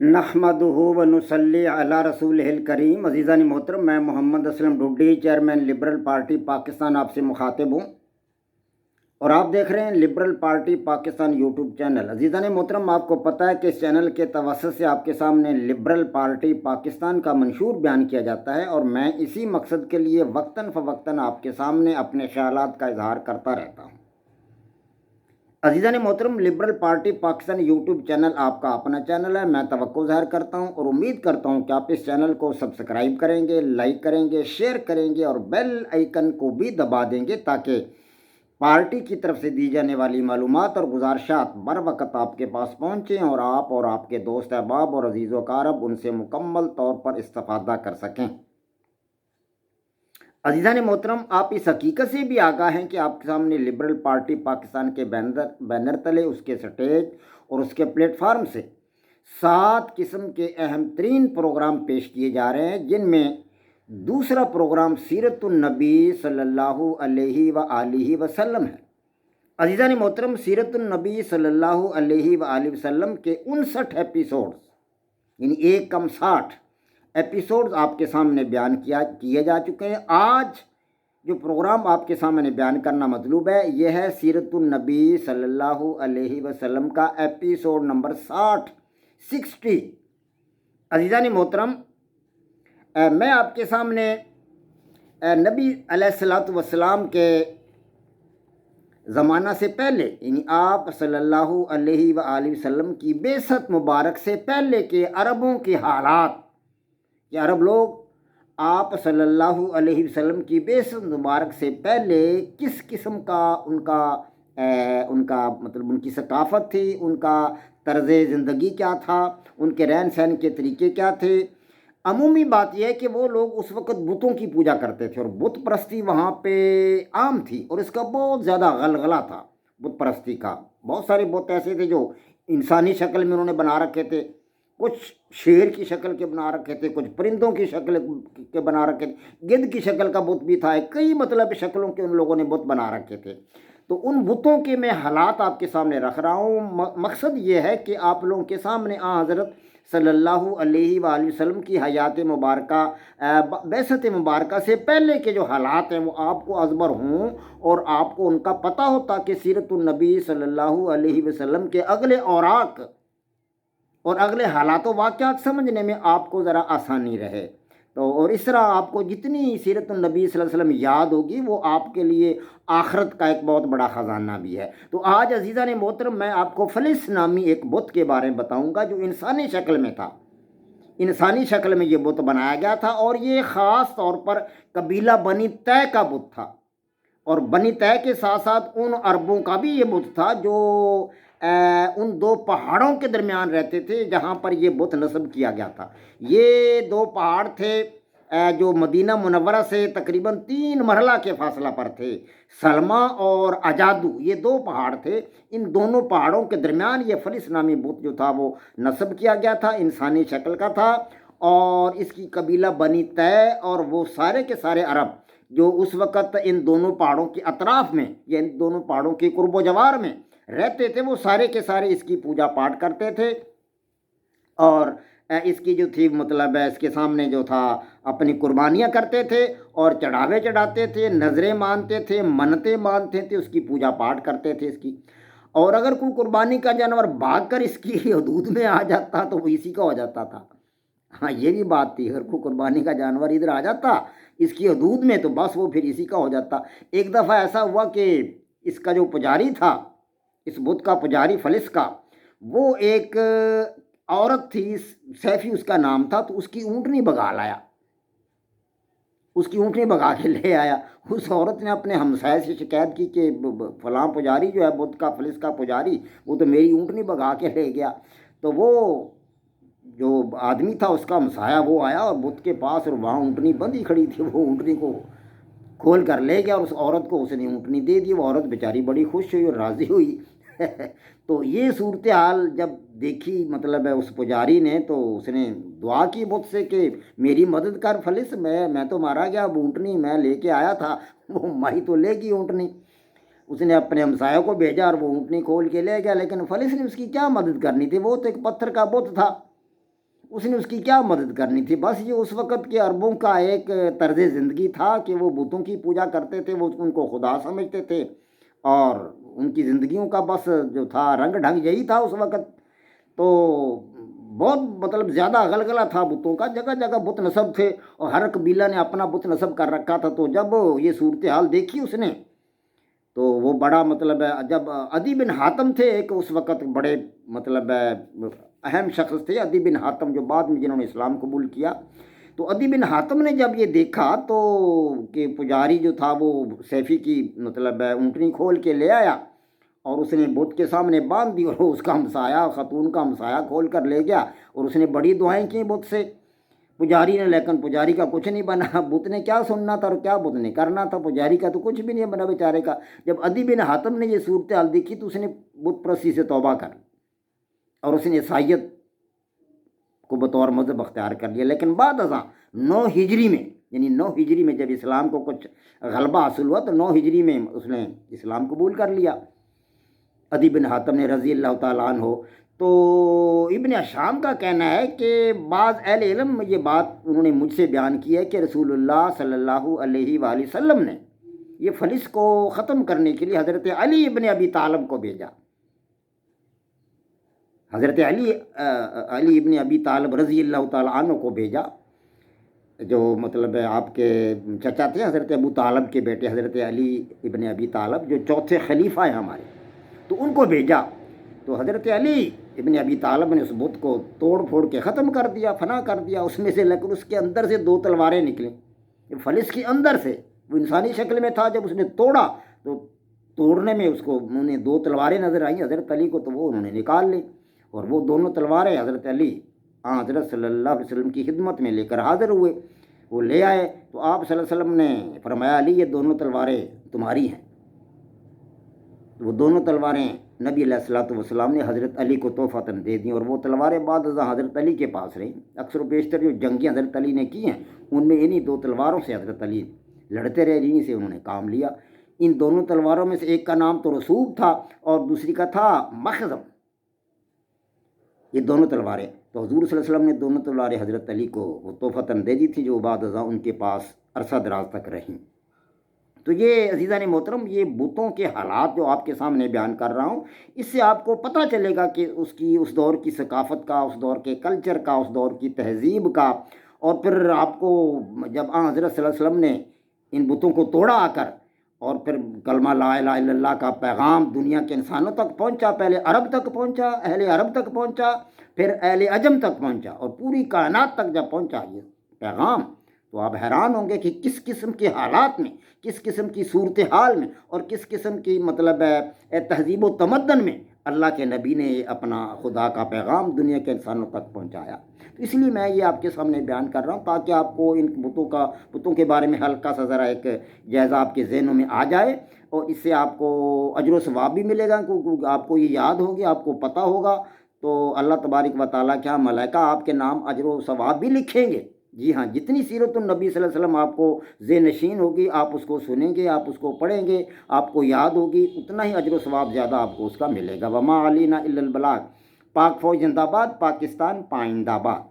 نحمدہ و نصلی علی رسولہ الکریم۔ عزیزان محترم، میں Muhammad Aslam Dhuddi, chairman liberal party Pakistan, آپ سے مخاطب ہوں اور آپ دیکھ رہے ہیں liberal party Pakistan YouTube channel. عزیزان محترم، آپ کو پتہ ہے کہ اس چینل کے توسط سے آپ کے سامنے لبرل پارٹی پاکستان کا منشور بیان کیا جاتا ہے، اور میں اسی مقصد کے لیے وقتاً فوقتاً آپ کے سامنے اپنے خیالات کا اظہار کرتا رہتا ہوں۔ عزیزان محترم، liberal party Pakistan YouTube channel آپ کا اپنا چینل ہے۔ میں توقع ظاہر کرتا ہوں اور امید کرتا ہوں کہ آپ اس چینل کو سبسکرائب کریں گے، لائک کریں گے، شیئر کریں گے اور بیل آئیکن کو بھی دبا دیں گے تاکہ پارٹی کی طرف سے دی جانے والی معلومات اور گزارشات بر وقت آپ کے پاس پہنچیں اور آپ کے دوست احباب اور عزیز و اقارب ان سے مکمل طور پر استفادہ کر سکیں۔ عزیزان محترم، آپ اس حقیقت سے بھی آگاہ ہیں کہ آپ کے سامنے لبرل پارٹی پاکستان کے بینر تلے، اس کے سٹیج اور اس کے پلیٹ فارم سے 7 قسم کے اہم ترین پروگرام پیش کیے جا رہے ہیں، جن میں دوسرا پروگرام سیرت النبی صلی اللہ علیہ وآلہ وسلم ہے۔ عزیزان محترم، سیرت النبی صلی اللہ علیہ وآلہ وسلم کے 59 ایپیسوڈز، یعنی 1 کم 60 ایپیسوڈز آپ کے سامنے بیان کیے جا چکے ہیں۔ آج جو پروگرام آپ کے سامنے بیان کرنا مطلوب ہے، یہ ہے سیرت النبی صلی اللہ علیہ وسلم کا ایپیسوڈ نمبر 60۔ عزیزان محترم، میں آپ کے سامنے نبی علیہ الصلوۃ والسلام کے زمانہ سے پہلے، یعنی آپ صلی اللہ علیہ وآلہ وسلم کی بعثت مبارک سے پہلے کے عربوں کے حالات، کہ عرب لوگ آپ صلی اللہ علیہ وسلم کی بعثت مبارک سے پہلے کس قسم کا ان کا مطلب ان کی ثقافت تھی، ان کا طرز زندگی کیا تھا، ان کے رہن سہن کے طریقے کیا تھے۔ عمومی بات یہ ہے کہ وہ لوگ اس وقت بتوں کی پوجا کرتے تھے اور بت پرستی وہاں پہ عام تھی، اور اس کا بہت زیادہ غلغلہ تھا بت پرستی کا۔ بہت سارے بت ایسے تھے جو انسانی شکل میں انہوں نے بنا رکھے تھے، کچھ شیر کی شکل کے بنا رکھے تھے، کچھ پرندوں کی شکل کے بنا رکھے تھے، گدھ کی شکل کا بت بھی تھا، کئی مطلب شکلوں کے ان لوگوں نے بت بنا رکھے تھے۔ تو ان بتوں کے میں حالات آپ کے سامنے رکھ رہا ہوں۔ مقصد یہ ہے کہ آپ لوگوں کے سامنے حضرت صلی اللہ علیہ وآلہ وسلم کی حیات مبارکہ، بعثت مبارکہ سے پہلے کے جو حالات ہیں وہ آپ کو ازبر ہوں اور آپ کو ان کا پتہ ہو، تاکہ سیرت النبی صلی اللہ علیہ وسلم کے اگلے اوراق اور اگلے حالات و واقعات سمجھنے میں آپ کو ذرا آسانی رہے۔ تو اور اس طرح آپ کو جتنی سیرت النبی صلی اللہ علیہ وسلم یاد ہوگی، وہ آپ کے لیے آخرت کا ایک بہت بڑا خزانہ بھی ہے۔ تو آج عزیزان محترم، میں آپ کو فلس نامی ایک بت کے بارے میں بتاؤں گا جو انسانی شکل میں تھا۔ انسانی شکل میں یہ بت بنایا گیا تھا، اور یہ خاص طور پر قبیلہ بنی طے کا بت تھا، اور بنی طے کے ساتھ ساتھ ان عربوں کا بھی یہ بت تھا جو ان 2 پہاڑوں کے درمیان رہتے تھے جہاں پر یہ بت نصب کیا گیا تھا۔ یہ 2 پہاڑ تھے جو مدینہ منورہ سے تقریباً 3 مرحلہ کے فاصلہ پر تھے۔ سلمہ اور اجادو، یہ 2 پہاڑ تھے، ان دونوں پہاڑوں کے درمیان یہ فلس نامی بت جو تھا وہ نصب کیا گیا تھا، انسانی شکل کا تھا، اور اس کی قبیلہ بنی طے اور وہ سارے کے سارے عرب جو اس وقت ان دونوں پہاڑوں کے اطراف میں یا ان دونوں پہاڑوں کے قرب و جوار میں رہتے تھے، وہ سارے کے سارے اس کی پوجا پاٹ کرتے تھے، اور اس کی جو تھی مطلب اس کے سامنے جو تھا اپنی قربانیاں کرتے تھے اور چڑھاوے چڑھاتے تھے، نظریں مانتے تھے، منتیں مانتے تھے، اس کی پوجا پاٹ کرتے تھے اس کی۔ اور اگر کوئی قربانی کا جانور بھاگ کر اس کی حدود میں آ جاتا تو وہ اسی کا ہو جاتا تھا۔ ہاں، یہ بھی بات تھی، اگر کوئی قربانی کا جانور ادھر آ جاتا اس کی حدود میں تو بس وہ پھر اسی کا ہو جاتا۔ ایک دفعہ ایسا ہوا کہ اس کا جو پجاری تھا، اس بت کا پجاری فلس کا، وہ ایک عورت تھی، سیفی اس کا نام تھا، تو اس کی اونٹنی بگا لایا، اس کی اونٹنی بگا کے لے آیا۔ اس عورت نے اپنے ہمسائے سے شکایت کی کہ فلاں پجاری جو ہے بت کا، فلس کا پجاری، وہ تو میری اونٹنی بگا کے لے گیا۔ تو وہ جو آدمی تھا اس کا ہمسایہ وہ آیا اور بت کے پاس، اور وہاں اونٹنی بندھی کھڑی تھی، وہ اونٹنی کو کھول کر لے گیا اور اس عورت کو اس نے اونٹنی دے دی۔ وہ عورت بیچاری بڑی خوش ہوئی اور راضی ہوئی۔ تو یہ صورتحال جب دیکھی مطلب ہے اس پجاری نے، تو اس نے دعا کی بت سے کہ میری مدد کر فلس، میں تو مارا گیا، اب اونٹنی میں لے کے آیا تھا، وہ مائی تو لے گی اونٹنی۔ اس نے اپنے ہمسایوں کو بھیجا اور وہ اونٹنی کھول کے لے گیا، لیکن فلس نے اس کی کیا مدد کرنی تھی، وہ تو ایک پتھر کا بت تھا۔ اس نے اس کی کیا مدد کرنی تھی؟ بس یہ اس وقت کے عربوں کا ایک طرز زندگی تھا کہ وہ بتوں کی پوجا کرتے تھے، وہ ان کو خدا سمجھتے تھے، اور ان کی زندگیوں کا بس جو تھا رنگ ڈھنگ یہی تھا اس وقت۔ تو بہت مطلب زیادہ غلغلہ تھا بتوں کا، جگہ جگہ بت نصب تھے، اور ہر قبیلہ نے اپنا بت نصب کر رکھا تھا۔ تو جب یہ صورتحال دیکھی اس نے تو وہ بڑا مطلب ہے، جب عدی بن حاتم تھے ایک اس وقت بڑے مطلب ہے اہم شخص تھے، عدی بن حاتم، جو بعد میں جنہوں نے اسلام قبول کیا، تو عدی بن حاتم نے جب یہ دیکھا تو کہ پجاری جو تھا وہ سیفی کی مطلب ہے اونٹنی کھول کے لے آیا، اور اس نے بت کے سامنے باندھ دی، اور اس کا ہمسایا، خاتون کا ہمسایا کھول کر لے گیا، اور اس نے بڑی دعائیں کی بت سے، پجاری نے، لیکن پجاری کا کچھ نہیں بنا۔ بت نے کیا سننا تھا اور کیا بت نے کرنا تھا؟ پجاری کا تو کچھ بھی نہیں بنا بیچارے کا۔ جب عدی بن حاتم نے یہ صورتحال دیکھی تو اس نے بت پرستی سے توبہ کر، اور اس نے عیسائیت کو بطور مذہب اختیار کر لیا۔ لیکن بعد ازاں 9 ہجری میں، یعنی 9 ہجری میں جب اسلام کو کچھ غلبہ حاصل ہوا تو 9 ہجری میں اس نے اسلام قبول کر لیا عدی بن حاتم نے رضی اللہ تعالیٰ عنہ۔ تو ابن شام کا کہنا ہے کہ بعض اہل علم میں یہ بات انہوں نے مجھ سے بیان کی ہے کہ رسول اللہ صلی اللہ علیہ وآلہ وسلم نے یہ فلس کو ختم کرنے کے لیے حضرت علی ابن ابی طالب کو بھیجا، حضرت علی ابن ابی طالب رضی اللہ تعالیٰ عنہ کو بھیجا، جو مطلب ہے آپ کے چچا تھے حضرت ابو طالب کے بیٹے حضرت علی ابن ابی طالب، جو چوتھے خلیفہ ہیں ہمارے، تو ان کو بھیجا۔ تو حضرت علی ابن ابی طالب نے اس بت کو توڑ پھوڑ کے ختم کر دیا، فنا کر دیا اس میں سے، لیکن اس کے اندر سے 2 تلواریں نکلیں، فلس کی اندر سے، وہ انسانی شکل میں تھا، جب اس نے توڑا تو توڑنے میں اس کو انہوں نے 2 تلواریں نظر آئیں حضرت علی کو، تو وہ انہوں نے نکال لی، اور وہ دونوں تلواریں حضرت علی حضرت صلی اللہ علیہ وسلم کی خدمت میں لے کر حاضر ہوئے۔ وہ لے آئے تو آپ صلی اللہ علیہ وسلم نے فرمایا علی یہ دونوں تلواریں تمہاری ہیں۔ وہ دونوں تلواریں نبی علیہ الصلوۃ والسلام نے حضرت علی کو تحفۃً دے دیں، اور وہ تلواریں بعد ازاں حضرت علی کے پاس رہیں۔ اکثر و بیشتر جو جنگیں حضرت علی نے کی ہیں ان میں انہی 2 تلواروں سے حضرت علی لڑتے رہے، انہی سے انہوں نے کام لیا۔ ان دونوں تلواروں میں سے ایک کا نام تو رسوب تھا اور دوسری کا تھا مخزم، یہ دونوں تلواریں۔ تو حضور صلی اللہ علیہ وسلم نے دونوں تلواریں حضرت علی کو وہ تحفۃً دے دی تھی، جو بعد ازاں ان کے پاس عرصہ دراز تک رہیں۔ تو یہ عزیزان محترم، یہ بتوں کے حالات جو آپ کے سامنے بیان کر رہا ہوں، اس سے آپ کو پتہ چلے گا کہ اس دور کی ثقافت کا، اس دور کے کلچر کا، اس دور کی تہذیب کا، اور پھر آپ کو جب حضرت صلی اللہ علیہ وسلم نے ان بتوں کو توڑا آ کر، اور پھر کلمہ لا الہ الا اللہ کا پیغام دنیا کے انسانوں تک پہنچا، پہلے عرب تک پہنچا، اہل عرب تک پہنچا، پھر اہل عجم تک پہنچا، اور پوری کائنات تک جب پہنچا یہ پیغام، تو آپ حیران ہوں گے کہ کس قسم کے حالات میں، کس قسم کی صورتحال میں، اور کس قسم کی مطلب ہے تہذیب و تمدن میں اللہ کے نبی نے اپنا خدا کا پیغام دنیا کے انسانوں تک پہنچایا۔ تو اس لیے میں یہ آپ کے سامنے بیان کر رہا ہوں تاکہ آپ کو ان بتوں کے بارے میں ہلکا سا ذرا ایک جائزہ آپ کے ذہنوں میں آ جائے، اور اس سے آپ کو اجر و ثواب بھی ملے گا، کیونکہ آپ کو یہ یاد ہوگی، آپ کو پتہ ہوگا، تو اللہ تبارک و تعالیٰ کے ہاں ملائکہ آپ کے نام اجر و ثواب بھی لکھیں گے۔ جی ہاں، جتنی سیرت النبی صلی اللہ علیہ وسلم آپ کو ذہن نشین ہوگی، آپ اس کو سنیں گے، آپ اس کو پڑھیں گے، آپ کو یاد ہوگی، اتنا ہی اجر و ثواب زیادہ آپ کو اس کا ملے گا۔ وما علینا الا البلاغ۔ پاک فوج زندہ باد، پاکستان پائندہ باد۔